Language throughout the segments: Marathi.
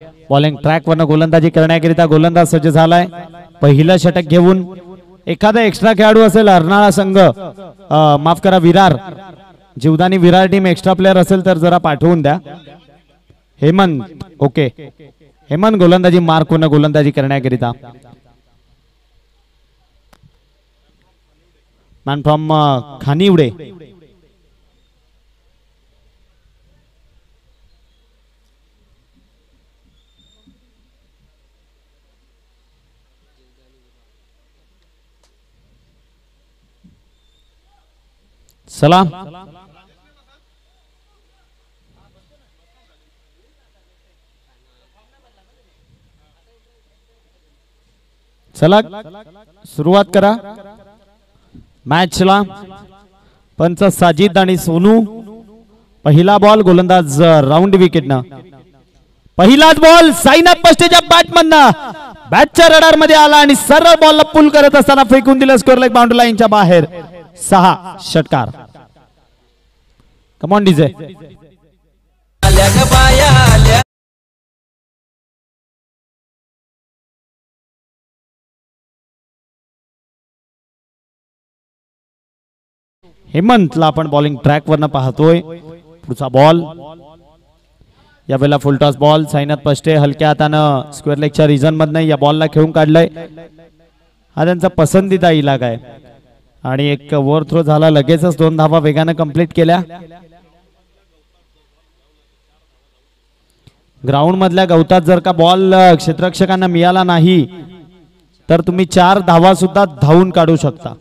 बॉलिंग ट्रॅक वरनं गोलंदाजी करण्याकरिता गोलंदाज सज्ज झालाय. पहिलं षटक घेऊन एखादा एक्स्ट्रा खेळाडू असेल अर्नाळा संघ, माफ करा Virar, Jivdani Virar team extra player असेल तर जरा पाठवून द्या. हेमंत, ओके, हेमंत गोलंदाजी मार्क वरनं गोलंदाजी करण्याकरिता. Man from Khanivade. चला चला सुरुवात करा मॅचला. पंच साजिद आणि सोनू. पहिला बॉल गोलंदाज राऊंड विकेटनं. पहिलाच बॉल साईनाथ पष्टेच्या बॅटमधनं बॅटच्या रडार मध्ये आला आणि सरळ बॉलला पुल करत असताना फेकून दिलं स्कोअर लाईक बाउंड्री लाईनच्या बाहेर. 6 षटकार. Come on DJ. हेमंतला आपण बॉलिंग ट्रॅक वरनं पाहतोय. पुढचा बॉल यावेळेला फुलटॉस बॉल. साईनाथ पष्टे हलक्या हातानं स्क्वेअर लेगच्या रिजन मधनं या बॉलला खेळून काढलंय. हा त्यांचा पसंतीदा इलाका आहे आणि एक ओव्हर थ्रो झाला, लगेचच 2 धावा वेगानं कंप्लीट केल्या. ग्राउंड मधल्या गवतात जर का बॉल क्षेत्ररक्षकांना मिळाला नाही तर तुम्ही 4 धावा सुद्धा धावून काढू शकता.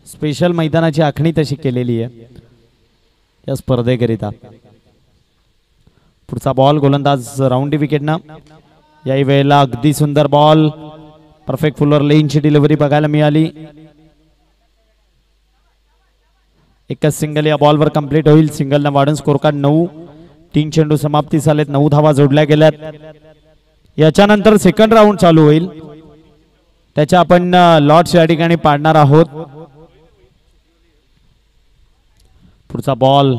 स्पेशल मैदानाची आखणी तशी केलेली आहे या स्पर्धेकरिता. पुढचा बॉल गोलंदाज राऊंड विकेटनं. याही वेळेला अगदी सुंदर बॉल, परफेक्ट फुलर लेनची डिलिव्हरी बघायला मिळाली. एकच सिंगल या बॉलवर कंप्लीट होईल. सिंगलनं वाढून स्कोर कार्ड 9. 3 चेंडू समाप्तीस आलेत. 9 धावा जोडल्या गेल्यात. याच्यानंतर सेकंड राऊंड चालू होईल. त्याच्या आपण लॉट्स या ठिकाणी पाडणार आहोत. पुढचा बॉल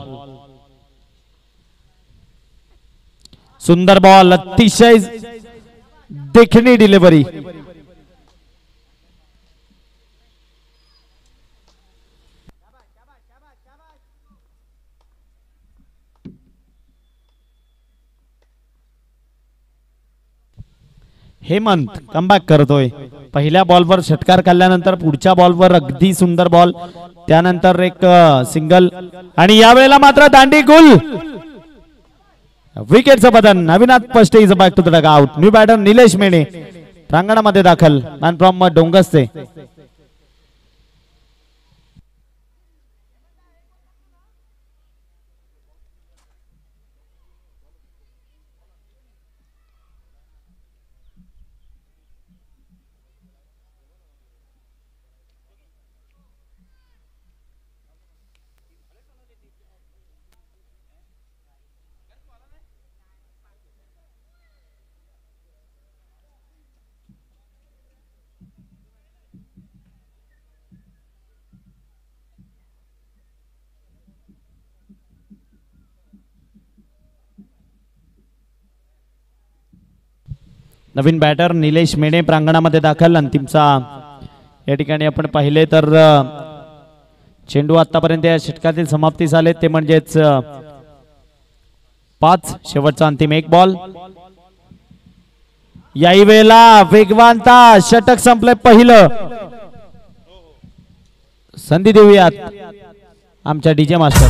सुंदर बॉल, अतिशय देखणी डिलिव्हरी. हेमंत कमबॅक करतोय. पहिल्या बॉलवर षटकार काढल्यानंतर पुढच्या बॉलवर अगदी सुंदर बॉल, त्यानंतर एक सिंगल आणि यावेळेला मात्र दांडी गुल. विकेटचं बदन. Avinath Pashte is back to the dugout. New batter Nilesh Mene प्रांगणामध्ये दाखल. Man from Dongaste. नवीन बॅटर निलेश मेणे प्रांगणामध्ये दाखल. अंतिमचा या ठिकाणी आपण पाहिले तर चेंडू आतापर्यंत या षटकातील समाप्तीस आले ते म्हणजेच 5. शेवटचा अंतिम 1 बॉल. याही वेळेला वेगवानता. षटक संपले पहिलं. संधी देऊयात आमच्या डीजे मास्टर.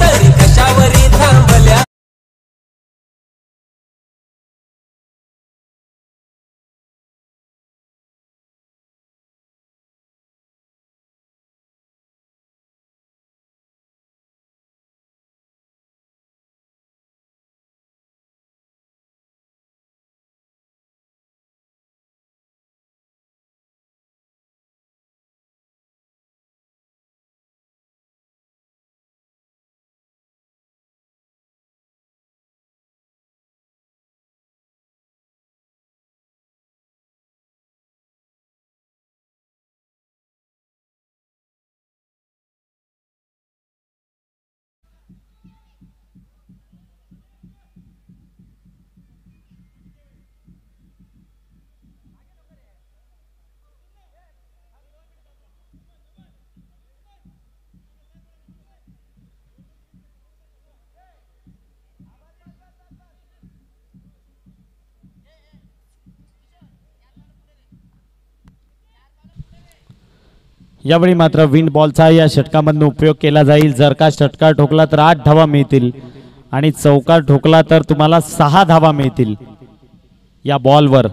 यावेळी मात्र विंड बॉलचा या षटकामधून उपयोग केला जाईल. जर का षटकार ठोकला तर 8 धावा मिळतील आणि चौकार ठोकला तर तुम्हाला 6 धावा मिळतील या बॉलवर.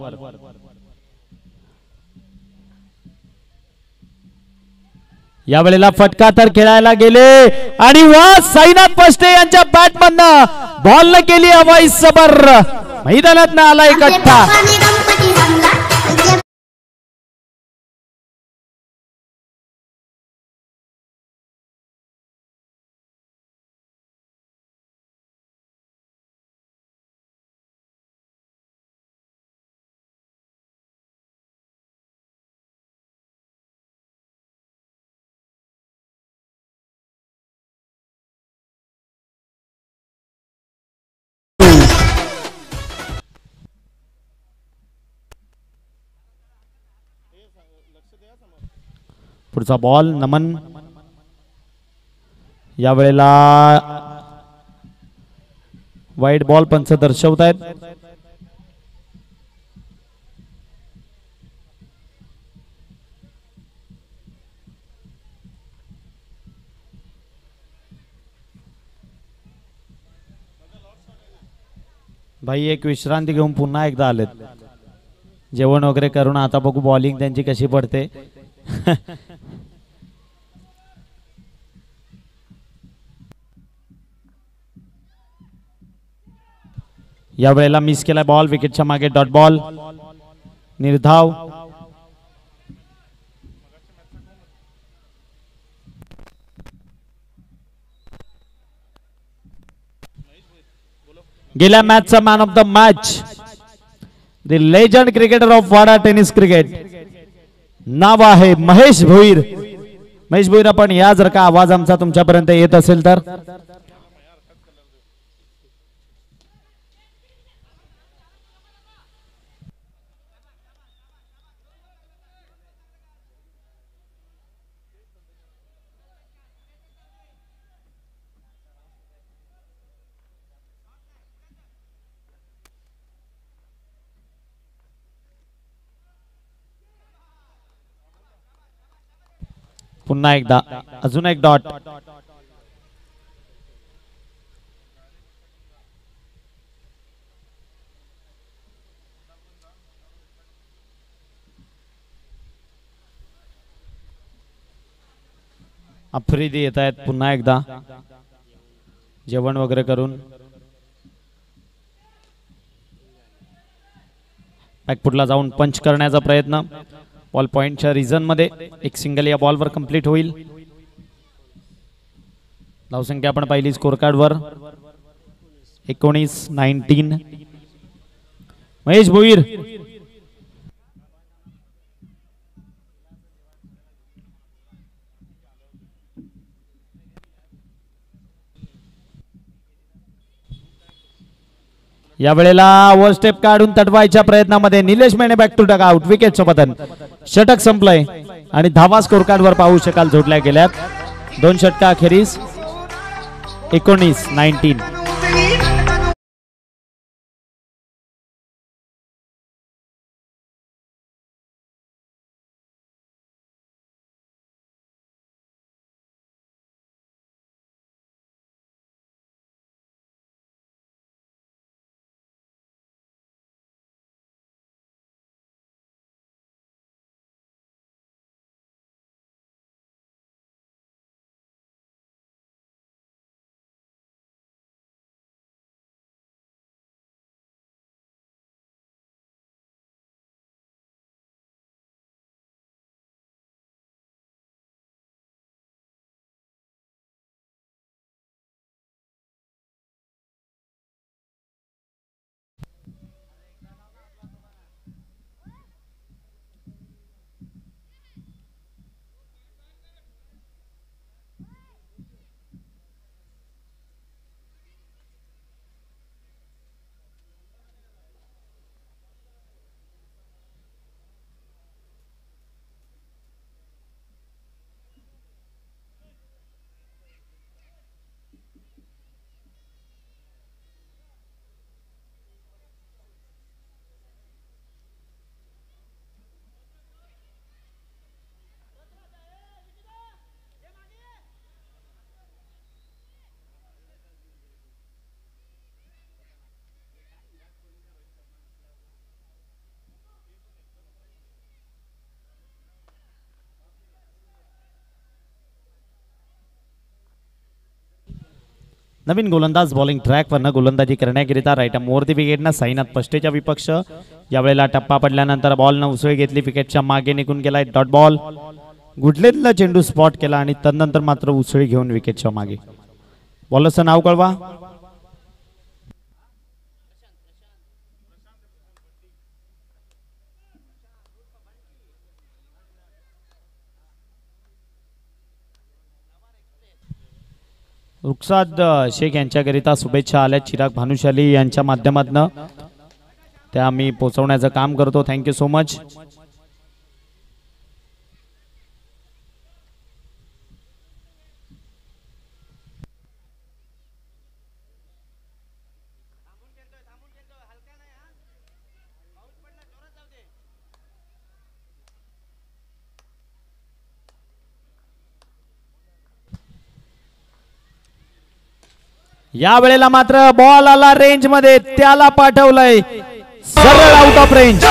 यावेळेला फटका तर खेळायला गेले आणि वा साईनाथ पष्टे यांच्या बॅटमधनं बॉल न केली हवाई सबर. मैदानात आला इकट्ठा. पुढचा बॉल नमन. यावेळेला वाईट बॉल पंच दर्शवत आहेत. भाई एक विश्रांती घेऊन पुन्हा एकदा आलेत. जेवण वगैरे करून आता बघू बॉलिंग त्यांची कशी पडते. या वेळेला मिस केला बॉल. विकेटच्या मागे डॉट बॉल. निर्धाव. गेल्या मॅचचा man of the match the legend cricketer of Wada tennis cricket नाव आहे महेश भोईर. महेश भोईर आपण या जर का आवाज आमचा तुमच्यापर्यंत येत असेल तर पुन्हा एकदा अजून एक डॉट. आफ्रिदी येत आहेत पुन्हा एकदा जेवण वगैरे करून. बॅकफुटला जाऊन पंच करण्याचा प्रयत्न. बॉल पॉइंटच्या रिझन मध्ये एक सिंगल या बॉलवर कंप्लीट होईल. धावसंख्या आपण पाहिली स्कोर कार्ड वर 19 महेश भोईर. या वेळेला ओव्हर स्टेप काढून तटवायच्या प्रयत्नामध्ये निलेश मेने बॅक टू डग आउट. विकेटचं पतन. षटक संपलंय आणि धावा स्कोर कार्ड वर पाहू शकाल जोडल्या गेल्यात. 2 षटका अखेरीस 19. नवीन गोलंदाज बॉलिंग ट्रॅकवरनं गोलंदाजी करण्याकरिता राईट मोरती विकेटनं साईनाथ पष्टेच्या विपक्ष यावेळेला टप्पा पडल्यानंतर बॉलनं उसळी घेतली विकेटच्या मागे निघून गेलाय डॉट बॉल गुडलेतला चेंडू स्पॉट केला आणि तदनंतर मात्र उसळी घेऊन विकेटच्या मागे बॉलरचं नाव कळवा रुखसाद शेख यांच्याकरिता शुभेच्छा आल्या चिराग भानुशाली यांच्या माध्यमातून त्या आम्ही पोहोचवण्याचं काम करतो थँक्यू सो मच या वेळेला मात्र बॉल आला रेंज मध्ये त्याला पाठवलंय सरळ out of range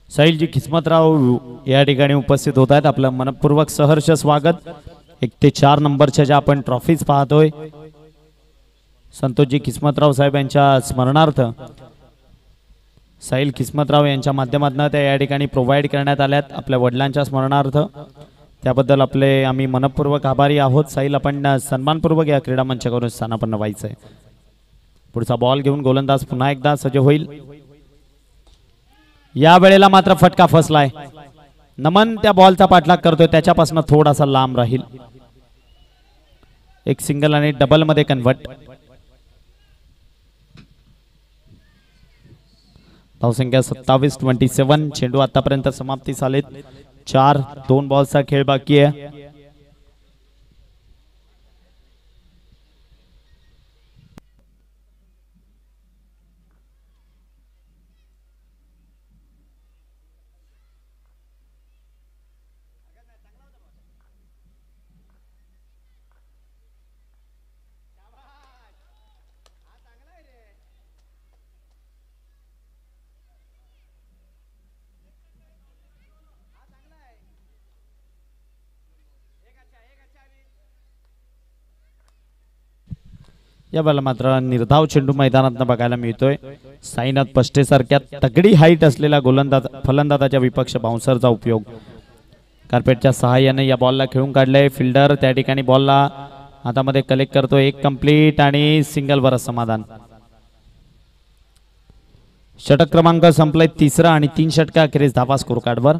Sahilji Kismatrao या ठिकाणी उपस्थित होत आहेत आपलं मनपूर्वक सहर्ष स्वागत 1 ते 4 नंबरच्या ज्या आपण ट्रॉफीज पाहतोय संतोषजी किस्मतराव साहेब यांच्या स्मरणार्थ साहिल किस्मतराव यांच्या माध्यमातून त्या या ठिकाणी प्रोव्हाइड करण्यात आल्यात आपल्या वडिलांच्या स्मरणार्थ त्याबद्दल आपले आम्ही मनपूर्वक आभारी आहोत साहिल आपण सन्मानपूर्वक या क्रीडा मंचावरून स्थानापन्न व्हायचंय पुढचा बॉल घेऊन गोलंदाज पुन्हा एकदा सज्ज होईल या वेळेला मात्र फटका फसलाय नमन त्या बॉलचा पाठलाग करतोय त्याच्यापासून थोडासा लांब राहील एक सिंगल आणि डबल मध्ये कन्वर्ट धावसंख्या 27-27 चेंडू आतापर्यंत समाप्तीस आलेत 4-2 बॉलचा खेळ बाकी आहे या वेळेला मात्र निर्धाव चेंडू मैदानात बघायला मिळतोय साईनाथ पष्टे सारख्या तगडी हाईट असलेल्या गोलंदाज फलंदाजाच्या विपक्ष बाउन्सरचा उपयोग कार्पेटच्या सहाय्याने या बॉलला खेळून काढले फिल्डर त्या ठिकाणी बॉलला हातामध्ये कलेक्ट करतो एक कंप्लीट आणि सिंगल वर समाधान षटक क्रमांक संपलाय तिसरा आणि 3 षटका अखेरीस धावा स्कोर कार्डवर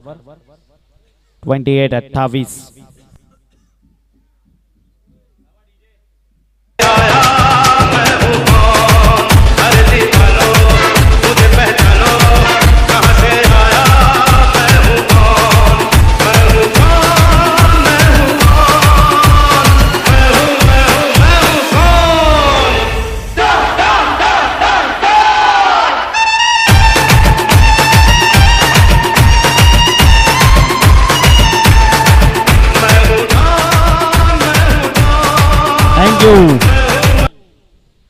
28-28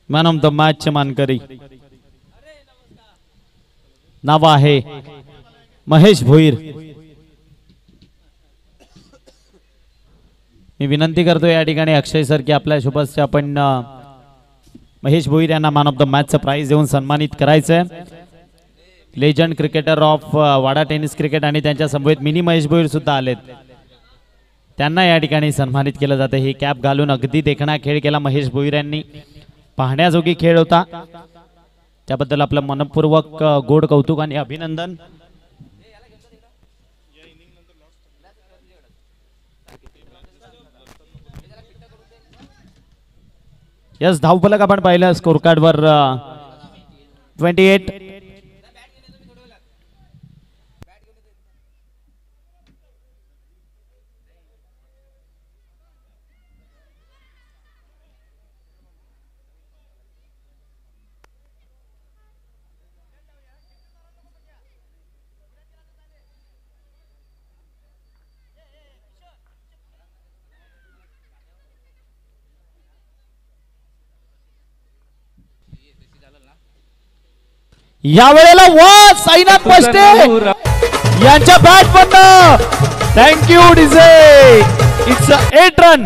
मॅन ऑफ द मॅच चे मानकरी नाव आहे महेश भोईर मी विनंती करतो या ठिकाणी अक्षय सर की आपल्या सोबत आपण महेश भोईर यांना मॅन ऑफ द मॅच चं प्राइज देऊन सन्मानित करायचंय legend cricketer of Wada tennis cricket आणि त्यांच्या समवेत मिनी महेश भोईर सुद्धा आलेत त्यांना या ठिकाणी सन्मानित केलं जातं ही कॅप घालून अगदी देखणा खेळ केला महेश भोईर यांनी पाहण्याजोगी खेळ होता त्याबद्दल आपलं मनपूर्वक गोड कौतुक आणि अभिनंदन यस धावफलक आपण पाहिलं स्कोर कार्ड वर 28 यावेळेला वा साईनाथ पष्टे यांच्या बॅट बंद. Thank you DJ. It's 8 run.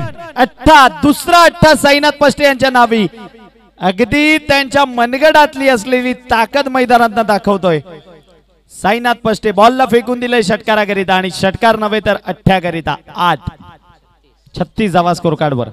दुसरा 8 साईनाथ पष्टे यांच्या नावी. अगदी त्यांच्या मनगडातली असलेली ताकद मैदानात दाखवतोय साईनाथ पष्टे. बॉलला फेकून दिलंय षटकाराकरिता आणि षटकार नव्हे तर 8 करिता 8. 36 धावा स्कोर कार्डवर.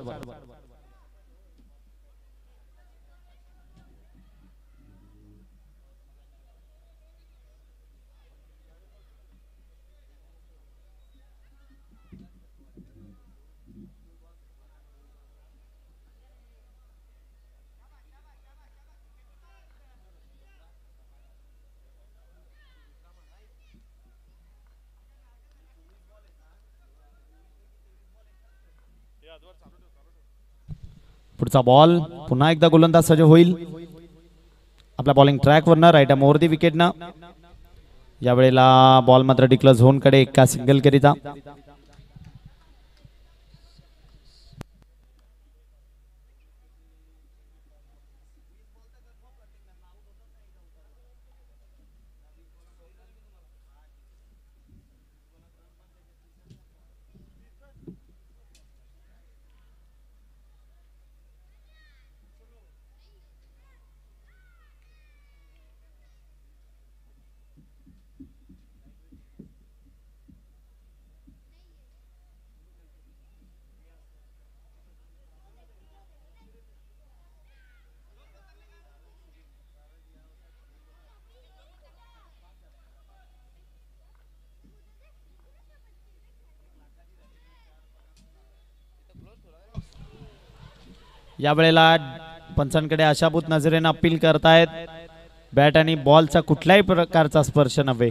पुढचा बॉल पुन्हा एकदा गोलंदाज सज्ज होईल. आपल्या बॉलिंग ट्रॅक वरनं राईट आर्म ओव्हर दी विकेटनं. यावेळेला बॉल मात्र डिक्लेअर झोन कडे एका सिंगल करिता. यावेळेला पंचांकडे आशाभूत नजरेने अपील करतायत. बॅट आणि बॉलचा कुठल्याही प्रकारचा स्पर्श नव्हे.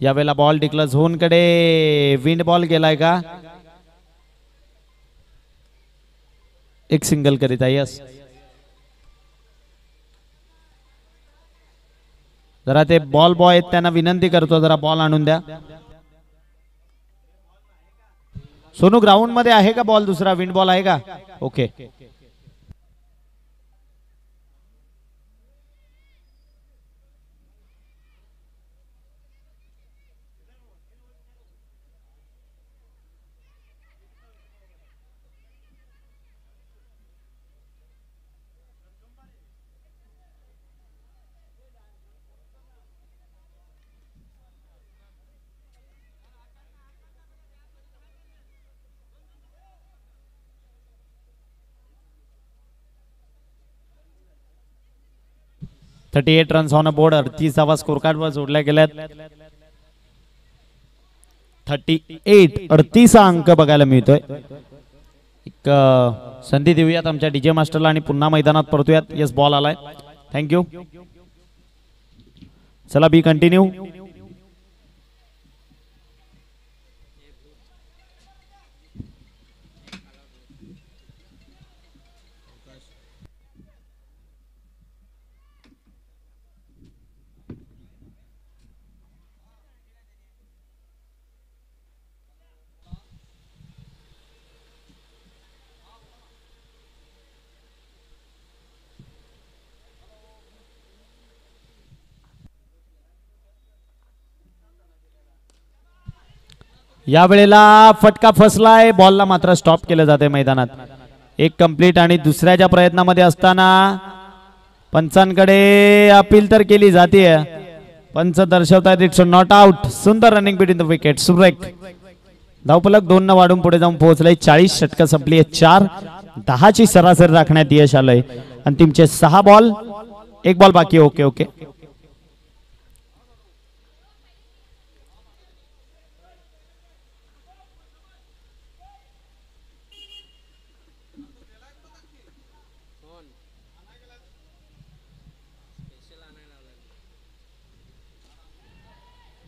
यावेळेला बॉल डिक्लेअर झोन कडे. विंड बॉल गेलाय का? एक सिंगल करिता. यस. जरा ते बॉल बॉय आहेत त्यांना विनंती करतो जरा बॉल आणून द्या. सोनू ग्राउंड मध्ये आहे का बॉल? दुसरा विंड बॉल आहे का? Okay. $38 runs on a board. 38 धावा स्कोर कार्ड वर जोडल्या गेल्यात. 38 अंक बघायला मिळतोय. एक संधी देऊयात आमच्या डीजे मास्टरला आणि पुन्हा मैदानात परतूयात. यस बॉल आलाय. थँक्यू. चला बी कंटिन्यू. यावेळेला फटका फसलाय. बॉलला मात्र स्टॉप केलं जाते मैदानात. एक कंप्लीट आणि दुसऱ्याच्या प्रयत्नामध्ये असताना पंचांकडे अपील तर केली जाते. पंच दर्शवतायत इट्स नॉट आउट. सुंदर रनिंग बिटवीन द विकेट. सुरेख धावफलक 2 न वाढून पुढे जाऊन पोहोचलाय. 40 षटकं संपली. 4-10 ची सरासरी राखण्यात यश आलंय. अंतिमचे 6 बॉल 1 बॉल बाकी. Okay okay.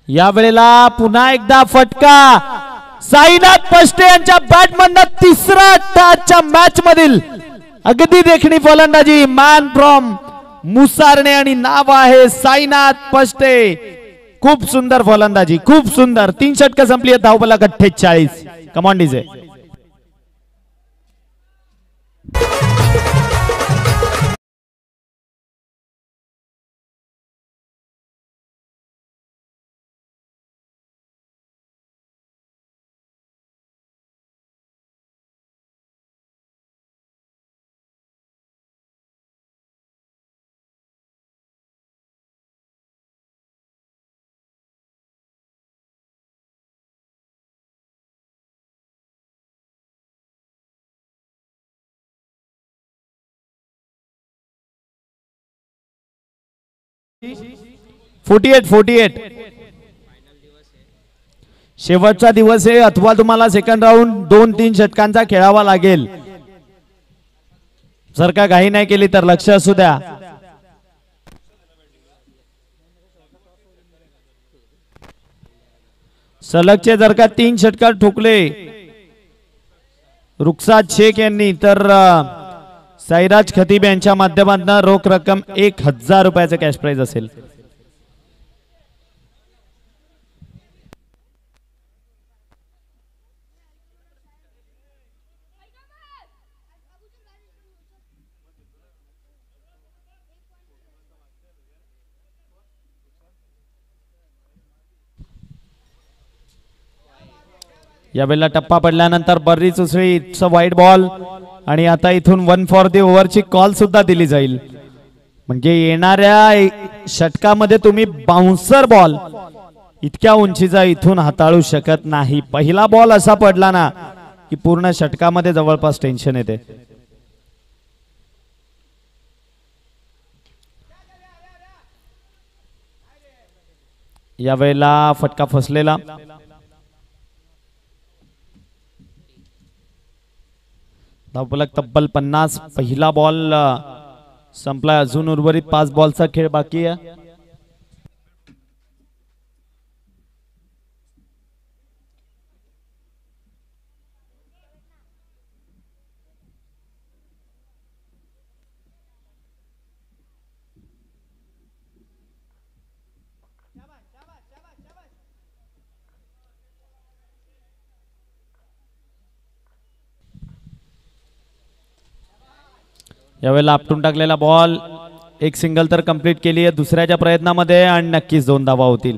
यावेळेला पुन्हा एकदा फटका. साईनाथ पष्टे यांच्या बॅटमधनं तिसरा आजच्या मॅच मधील अगदी देखणी फलंदाजी. मॅन फ्रॉम मुसारणे आणि नाव आहे साईनाथ पष्टे. खूप सुंदर फलंदाजी, खूप सुंदर. 3 षटक संपली आहेत. धावफलक 48. Come on DJ. शेवटचा दिवस आहे अथवा तुम्हाला सेकंड राऊंड 2-3 षटकांचा खेळावा लागेल. जर का घाई नाही केली तर लक्ष असू द्या. सलगचे जर का 3 षटकार ठोकले रुखसाद शेख यांनी तर साईराज खतीब यांच्या माध्यमातून रोख रक्कम 1000 रुपयाचं कॅश प्राइज असेल. यावेळेला टप्पा पडल्यानंतर बरीच उसळी, इट्स अ वाईड बॉल आणि आता इथून 1 फॉर दी ओव्हरची कॉल सुद्धा दिली जाईल. म्हणजे येणाऱ्या षटकामध्ये तुम्ही बाउन्सर बॉल इतक्या उंचीचा इथून हाताळू शकत नाही. पहिला बॉल असा पडला ना की पूर्ण षटकामध्ये जवळपास टेन्शन येते. यावेळेला फटका फसलेला. धावफलक तब्बल 50. पहिला बॉल संपला. अजून उर्वरित 5 बॉलचा खेळ बाकी आहे. यावेळेला आपटून टाकलेला बॉल, एक सिंगल तर कंप्लीट केली आहे दुसऱ्याच्या प्रयत्नामध्ये आणि नक्कीच 2 धावा होतील.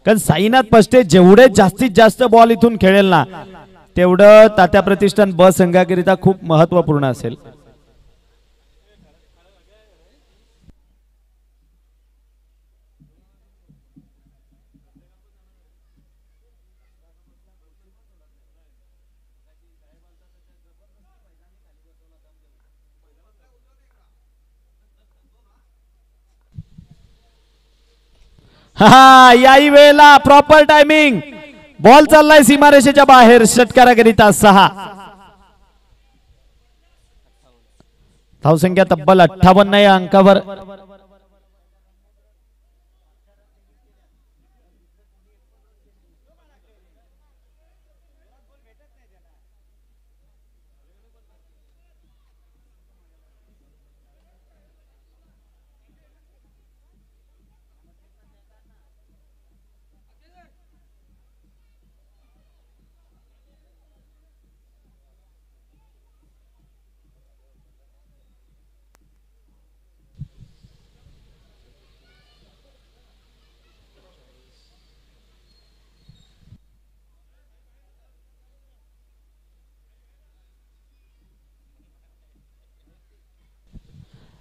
कारण साईनाथ पष्टे जेवढे जास्तीत जास्त बॉल इथून खेळेल ना तेवढं तात्या प्रतिष्ठान ब संघाकरिता खूप महत्वपूर्ण असेल. हा याही वेळेला प्रॉपर टायमिंग. बॉल चाललाय सीमारेषेच्या बाहेर. षटकाराकरिता 6. धावसंख्या तब्बल 58 या अंकावर.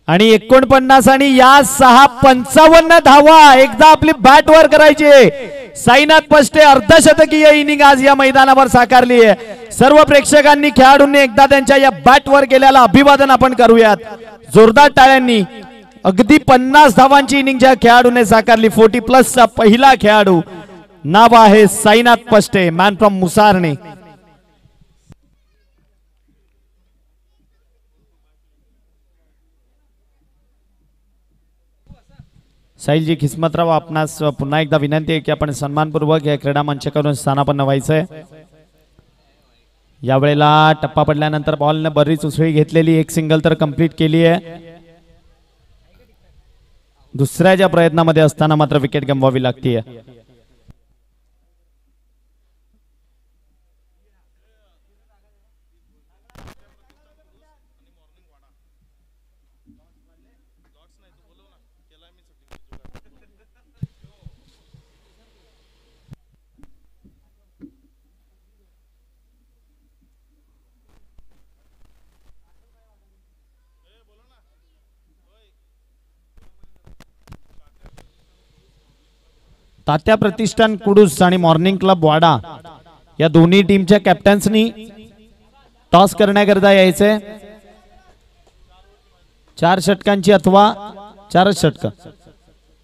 आणि 49 आणि या 6 55 धावा एकदा आपली बॅट वर करायची. साईनाथ पष्टे अर्धशतकीय इनिंग आज या मैदानावर साकारली आहे. सर्व प्रेक्षकांनी खेळाडूंनी एकदा त्यांच्या या बॅट वर केलेला अभिवादन आपण करूयात जोरदार टाळ्यांनी. अगदी 50 धावांची इनिंग ज्या खेळाडूने साकारली. 40+ चा पहिला खेळाडू. नाव आहे साईनाथ पष्टे, मॅन फ्रॉम मुसारणे. साहिलजी किस्मतराव, आपणास पुन्हा एकदा विनंती आहे की आपण सन्मानपूर्वक या क्रीडा मंचाकडून स्थानापन्न व्हायचंय. यावेळेला टप्पा पडल्यानंतर बॉलने बरीच उसळी घेतलेली. एक सिंगल तर कंप्लीट केली आहे. दुसऱ्याच्या प्रयत्नामध्ये असताना मात्र विकेट गमवावी लागते. तात्या प्रतिष्ठान कुडूस आणि मॉर्निंग क्लब वाडा या दोन्ही टीमच्या कॅप्टन्सनी टॉस करण्याकरता यायचंय. 4 षटकांची अथवा 4च षटक.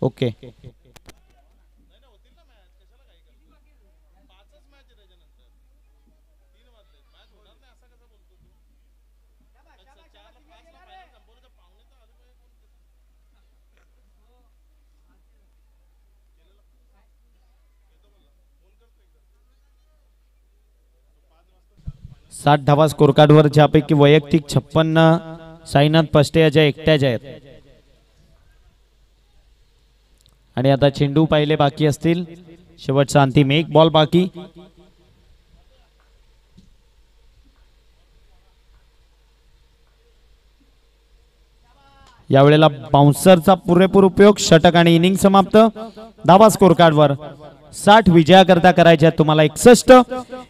ओके. साठ धावा स्कोर कार्ड वर, ज्यापैकी वैयक्तिक 56 साईनाथ पष्टे याच्या एकट्याच्या आहेत. आणि आता चेंडू पाहिले बाकी असतील. शेवटचा अंतिम एक बॉल बाकी. यावेळेला बाउन्सरचा पुरेपूर उपयोग. षटक आणि इनिंग समाप्त. धावा स्कोर कार्ड वर 60 विजयाकरता करायच्या तुम्हाला 61.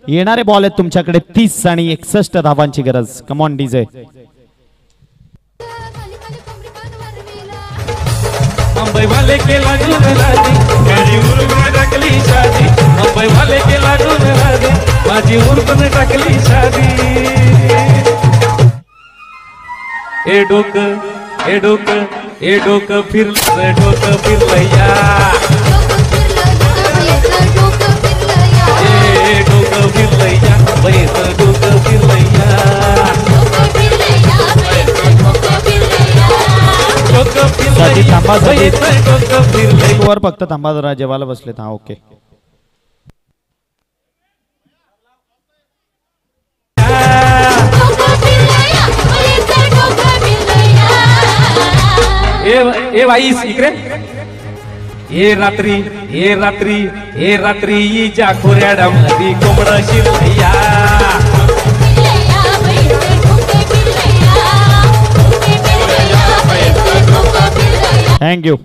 येणारे बॉल आहेत तुमच्याकडे 30 आणि 61 धावांची गरज. Come on DJ. मुंबई वाले के लाडू राजी माझी उर्बन टाकली शादी. मुंबई वाले के लाडू राजी माझी उर्बन टाकली शादी. ए डोक ए डोक ए डोक फिरलं डोक फिरलया. ए डोक फिरलया बैस डोक फिरलया. थांबा वर फक्त थांबा जरा जेवायला बसलेत. हा ओके. ए वाईस इकडे. ए रात्री ए रात्री ए रात्री ज्या खोऱ्याडा मध्ये कोंबड शिरलया. Thank you.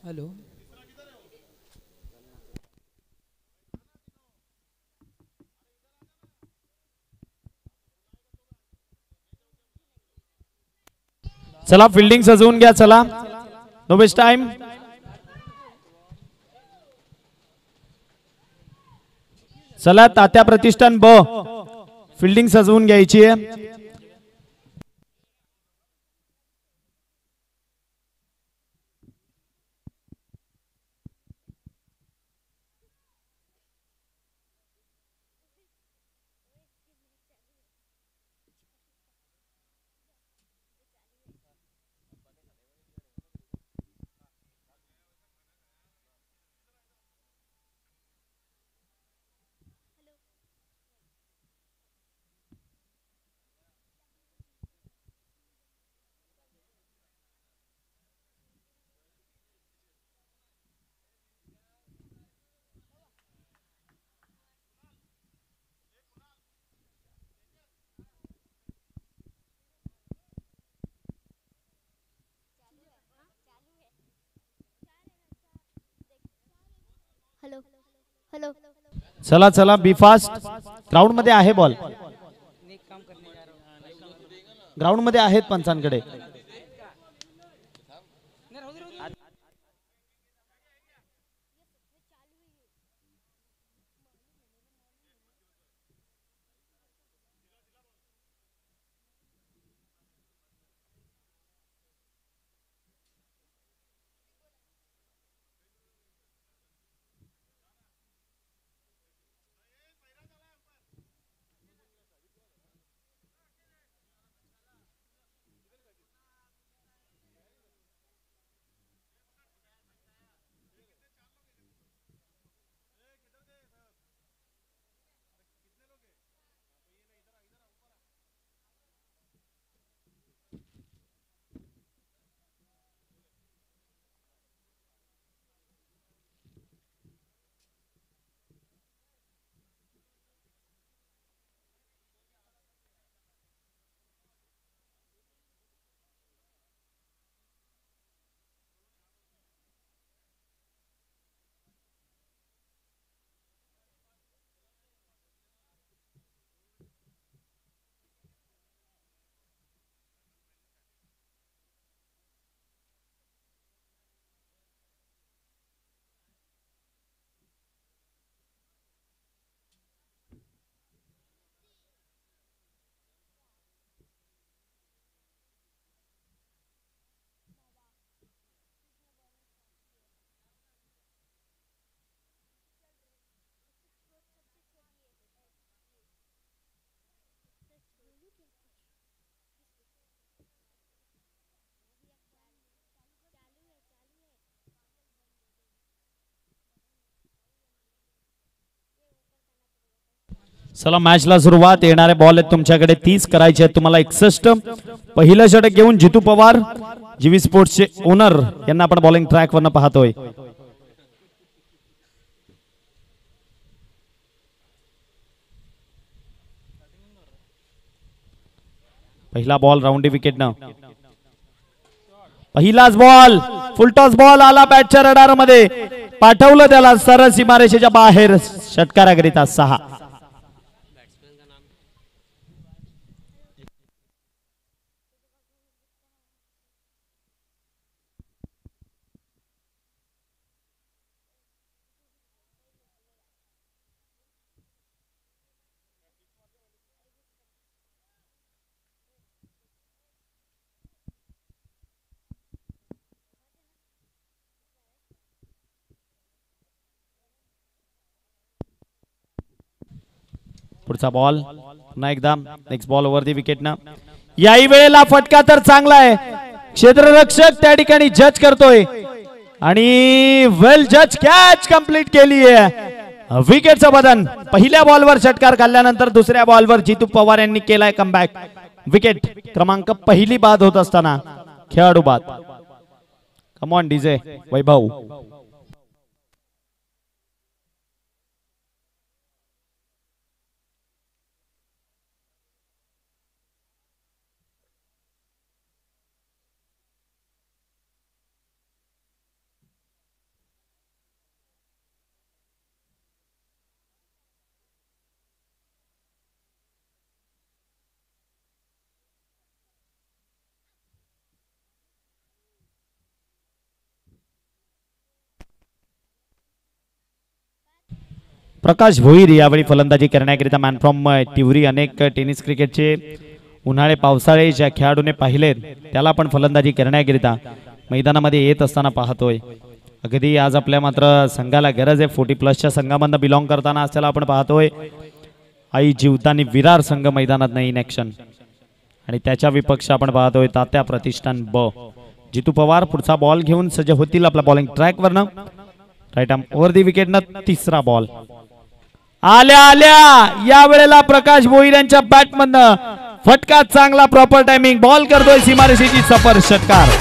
हॅलो. चला फिल्डिंग सजवून घ्या. चला नो वेस्ट टाइम. चला तात्या प्रतिष्ठान ब फिल्डिंग सजवून घ्यायची आहे. चला चला बी फास्ट. ग्राउंड मध्ये आहे बॉल. ग्राउंड मध्ये आहेत पंचांकडे. चला मॅचला सुरुवात. येणारे बॉल आहेत तुमच्याकडे 30 करायचे आहेत तुम्हाला 61. पहिलं षटक घेऊन जितू पवार जीवी स्पोर्ट्सचे ओनर यांना आपण बॉलिंग ट्रॅक वरनं पाहतोय. पहिला बॉल राऊंडी विकेटनं. पहिलाच बॉल फुलटॉस बॉल आला बॅटच्या रडार मध्ये. पाठवलं त्याला सरळ सीमारेषेच्या बाहेर. षटकाराकरिता 6. पुढचा बॉल पुन्हा एकदा नेक्स्ट बॉल ओव्हर दी विकेटनं. याही वेळेला फटका तर चांगला आहे. क्षेत्ररक्षक त्या ठिकाणी जज करतोय आणि वेल जज कॅच कंप्लीट केली आहे. विकेटचं बदन. पहिल्या बॉलवर षटकार खाल्ल्यानंतर दुसऱ्या बॉलवर जितू पवार यांनी केलाय कमबॅक. विकेट क्रमांक पहिली बाद होत असताना खेळाडू बाद. कमॉन डीजे वैभव. प्रकाश भोईर यावेळी फलंदाजी करण्याकरिता मॅन फ्रॉम तिवरी. अनेक टेनिस क्रिकेटचे उन्हाळे पावसाळे ज्या खेळाडूने पाहिलेत त्याला आपण फलंदाजी करण्याकरिता मैदानामध्ये येत असताना पाहतोय. अगदी आज आपल्या मात्र संघाला गरज आहे 40+ संघामधनं बिलॉंग करताना त्याला आपण पाहतोय. आई जीवदानी विरार संघ मैदानात नाही इन ऍक्शन आणि त्याच्या विपक्ष आपण पाहतोय तात्या प्रतिष्ठान ब. जितू पवार पुढचा बॉल घेऊन सज्ज होतील आपल्या बॉलिंग ट्रॅक वरनं. राईट आर्म ओव्हर दी विकेटनं. तिसरा बॉल आल्या आल्या या वेळेला प्रकाश भोईर यांच्या बॅटमधनं फटका चांगला. Proper timing. बॉल करतोय सीमारेषेची सफर. षटकार.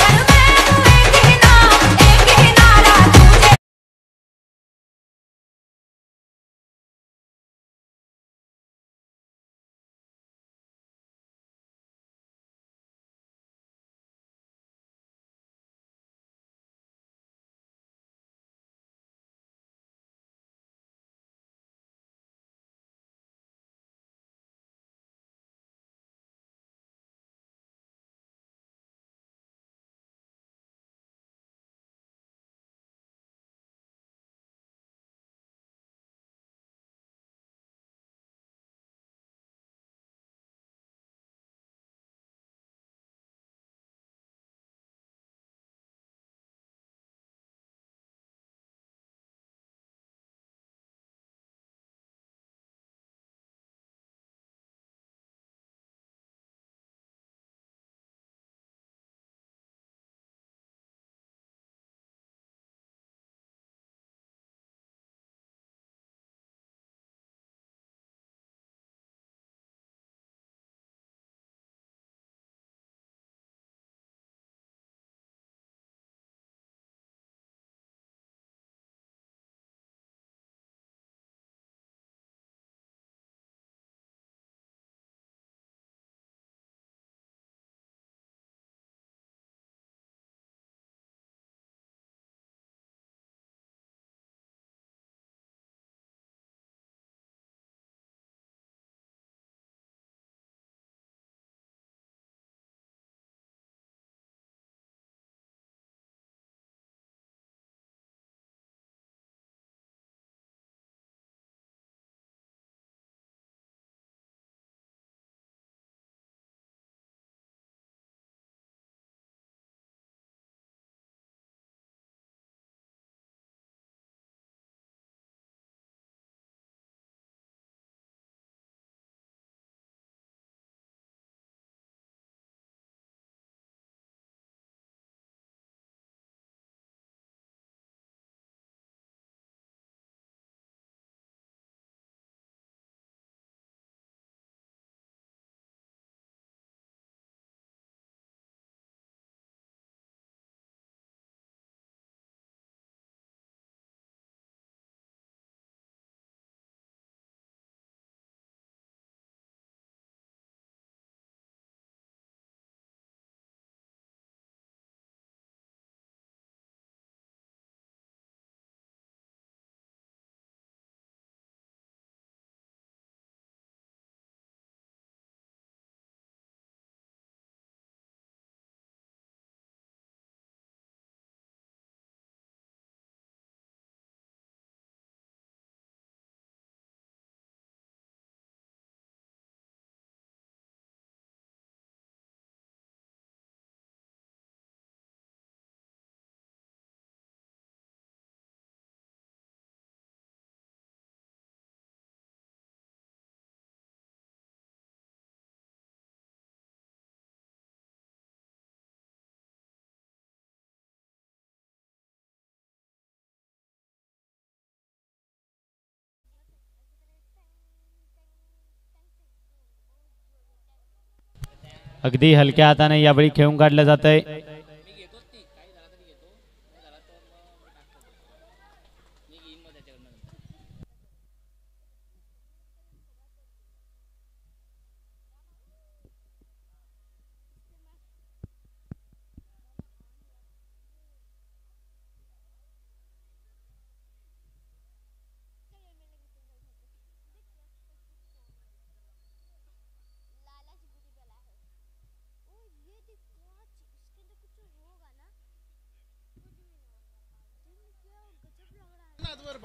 अगदी हलक्या हाताने यावेळी खेळून काढलं जात आहे.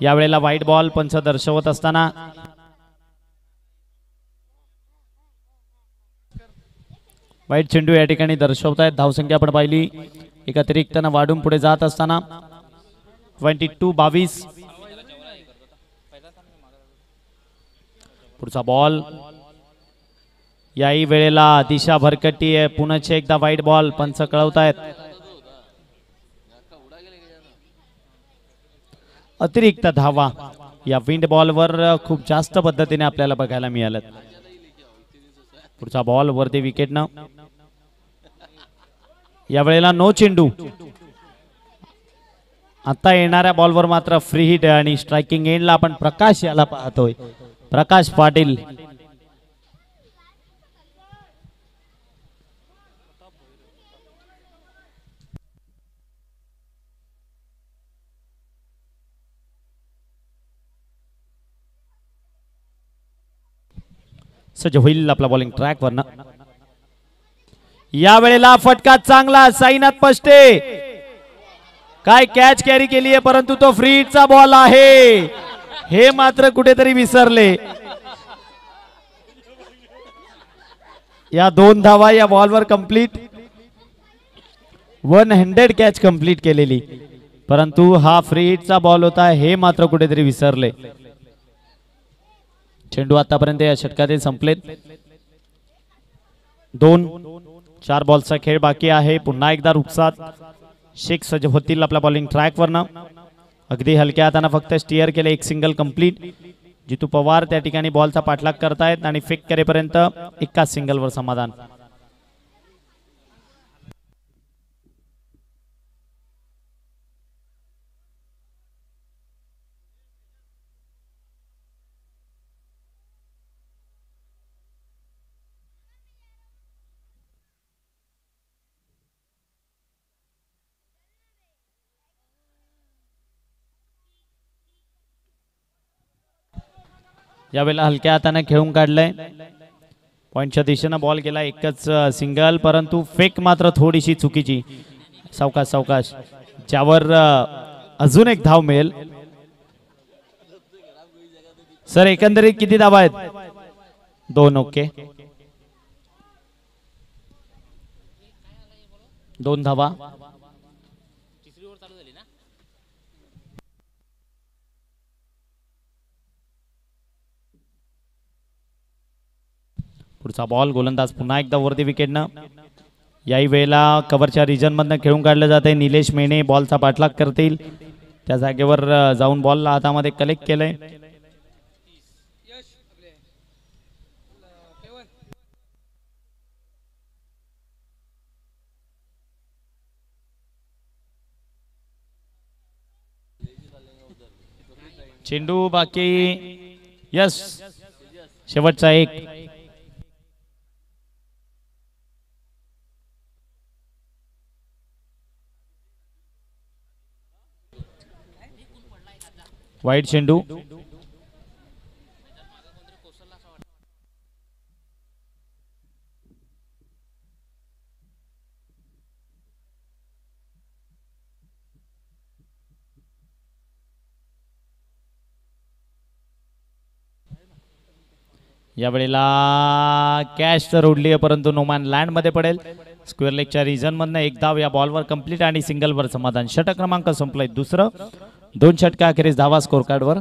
यावेळेला व्हाईट बॉल पंच दर्शवत असताना व्हाईट चेंडू या ठिकाणी दर्शवतायत. धावसंख्या आपण पाहिली एक अतिरिक्तनं वाढून पुढे जात असताना 22-22. पुढचा बॉल याही वेळेला दिशा भरकटी आहे. पुन्हा एकदा व्हाईट बॉल पंच कळवतायत. अतिरिक्त धावा या विंड बॉलवर खूप जास्त पद्धतीने आपल्याला बघायला मिळालं. पुढचा बॉल वरती विकेटनं. यावेळेला नो चेंडू. आता येणाऱ्या बॉलवर मात्र फ्री हिट आणि स्ट्रायकिंग एंडला आपण प्रकाश याला पाहतोय. प्रकाश पाटील सज्ज होईल आपला बॉलिंग ट्रॅक वरनं. या वेळेला फटका चांगला. साईनाथ पष्टे काय कॅच कॅरी केली आहे, परंतु तो फ्री हिटचा बॉल आहे हे मात्र कुठेतरी विसरले. या 2 धावा या बॉलवर कंप्लीट. 100 कॅच कंप्लीट केलेली, परंतु हा फ्री हिटचा बॉल होता हे मात्र कुठेतरी विसरले. चेंडू आतापर्यंत या षटकातील संपलेत. 2-4 बॉलचा खेळ बाकी आहे. पुन्हा एकदा रुपसात शेख सज्ज होतील आपल्या बॉलिंग ट्रॅक वरनं. अगदी हलक्या हाताने फक्त स्टिअर केले. एक सिंगल कंप्लीट. जितू पवार त्या ठिकाणी बॉलचा पाठलाग करतायत आणि फेक करेपर्यंत एकाच सिंगलवर समाधान. यावेळेला हलक्या हाताने खेळून काढलंय. पॉइंटच्या दिशेने बॉल गेला. एकच सिंगल, परंतु फेक मात्र थोडीशी चुकीची. सावकाश सावकाश, ज्यावर अजून एक धाव मिळेल. सर एकंदरीत किती धावा आहेत? 2. ओके, 2 धावा. पुढचा बॉल गोलंदाज पुन्हा एकदा वरती विकेटनं. याही वेळेला कव्हरच्या रिजन मधनं खेळून काढलं जाते. निलेश मेणे बॉलचा पाठलाग करतील. त्या जागेवर जाऊन बॉलला हातामध्ये कलेक्ट केलंय. चेंडू बाकी. यस, शेवटचा एक. वाईट चेंडू. यावेळेला कॅच तर उडली आहे, परंतु नोमॅन लँड मध्ये पडेल. स्क्वेअर लेगच्या रिजन मधनं एक धाव या बॉलवर कंप्लीट आणि सिंगलवर समाधान. षटक क्रमांक संपलाय. दुसरं 2 षटका अखेरीस धावा स्कोर कार्डवर.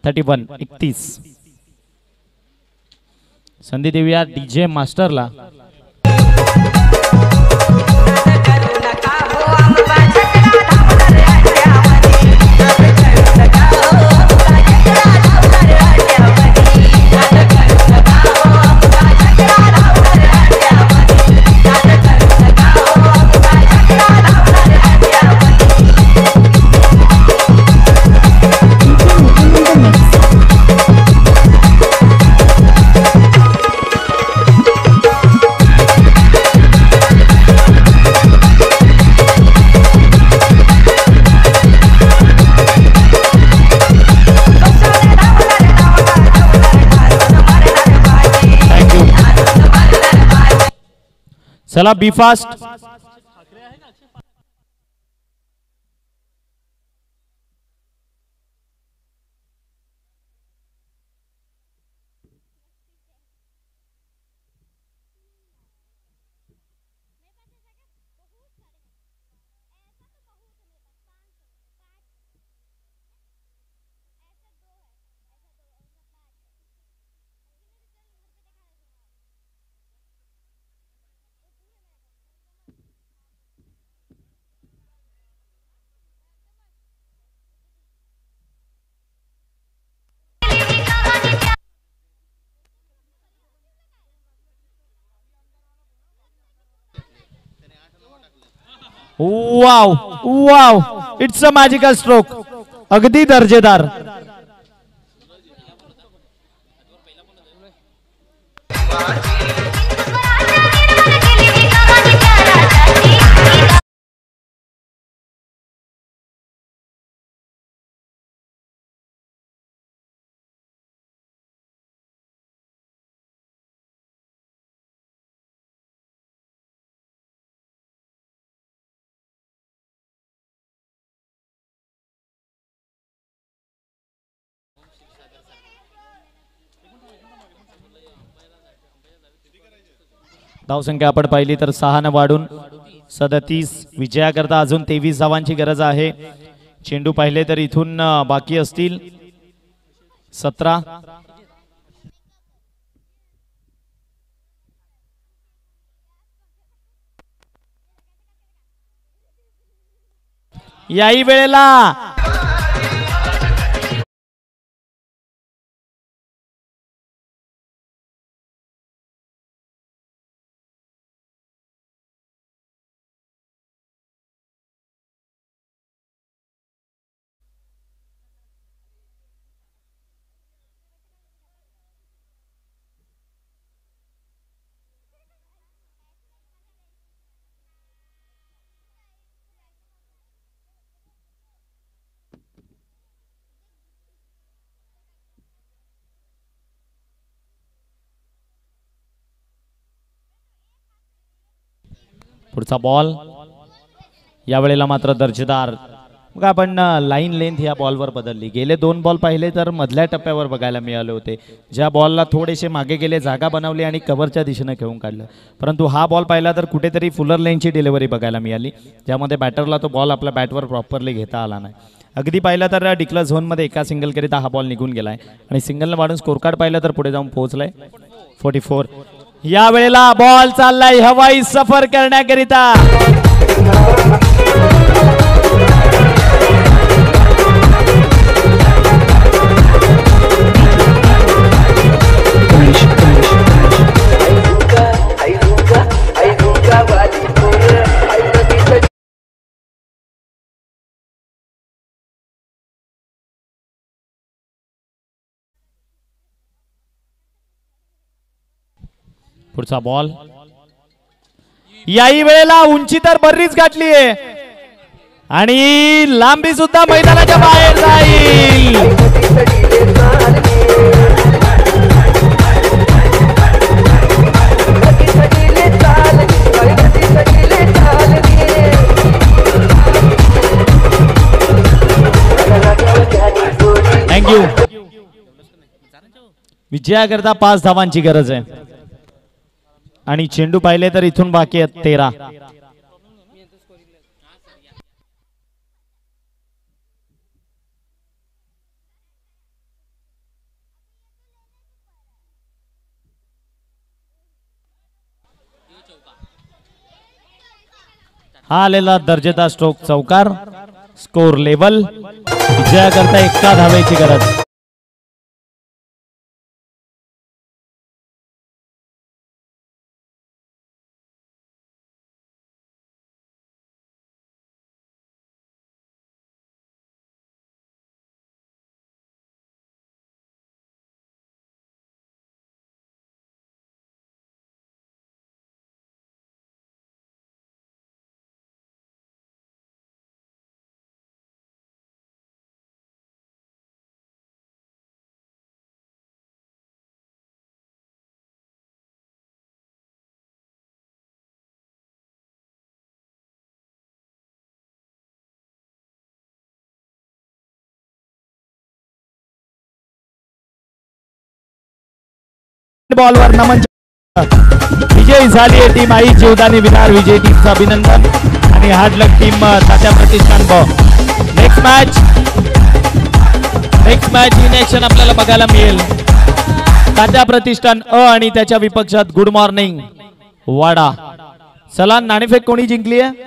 31-31. संधी देऊया डीजे मास्टरला. चला be fast. Wow wow, it's a magical stroke. अगदी दर्जेदार. धावसंख्या आपण पाहिली तर 6 ने वाढून 37. विजयाकरता अजून 23 धावांची गरज आहे. चेंडू पाहिले तर इथून बाकी असतील 17. याही वेळेला पुढचा बॉल. यावेळेला मात्र दर्जेदार. मग आपण लाईन लेंथ या बॉलवर बदलली. गेले 2 बॉल पाहिले तर मधल्या टप्प्यावर बघायला मिळाले होते. ज्या बॉलला थोडेसे मागे गेले, जागा बनवली आणि कव्हरच्या दिशेने खेळून काढलं. परंतु हा बॉल पाहिला तर कुठेतरी फुलर लेनची डिलिव्हरी बघायला मिळाली, ज्यामध्ये बॅटरला तो बॉल आपल्या बॅटवर प्रॉपरली घेता आला नाही. अगदी पाहिलं तर डिक्लर झोनमध्ये एका सिंगलकरिता हा बॉल निघून गेलाय आणि सिंगलने वाढून स्कोर कार्ड पाहिलं तर पुढे जाऊन पोहोचलाय 44. या वेळेला बॉल चाललाय हवाई सफर करण्याकरिता. पुढचा बॉल. याही वेळेला उंची तर बरीच गाठली आहे आणि लांबी सुद्धा मैदानाच्या बाहेर जाईल. थँक्यू. विजयाकरता 5 धावांची गरज आहे आणि चेंडू पाहिले तर इथून बाकी आहेत 13. हा आलेला दर्जेदार स्ट्रोक चौकार. Score level. विजयाकरता 1 धावेची गरज. बॉलवर नमन विजयी झाली आहे टीम आई जीवदानी विरार विजयी टीमचं अभिनंदन आणि hard luck team Tatya Pratishthan next match in action आपल्याला बघायला मिळेल. तात्या प्रतिष्ठान आणि त्याच्या विपक्षात गुड मॉर्निंग वाडा. चला नाणेफेक कोणी जिंकली आहे?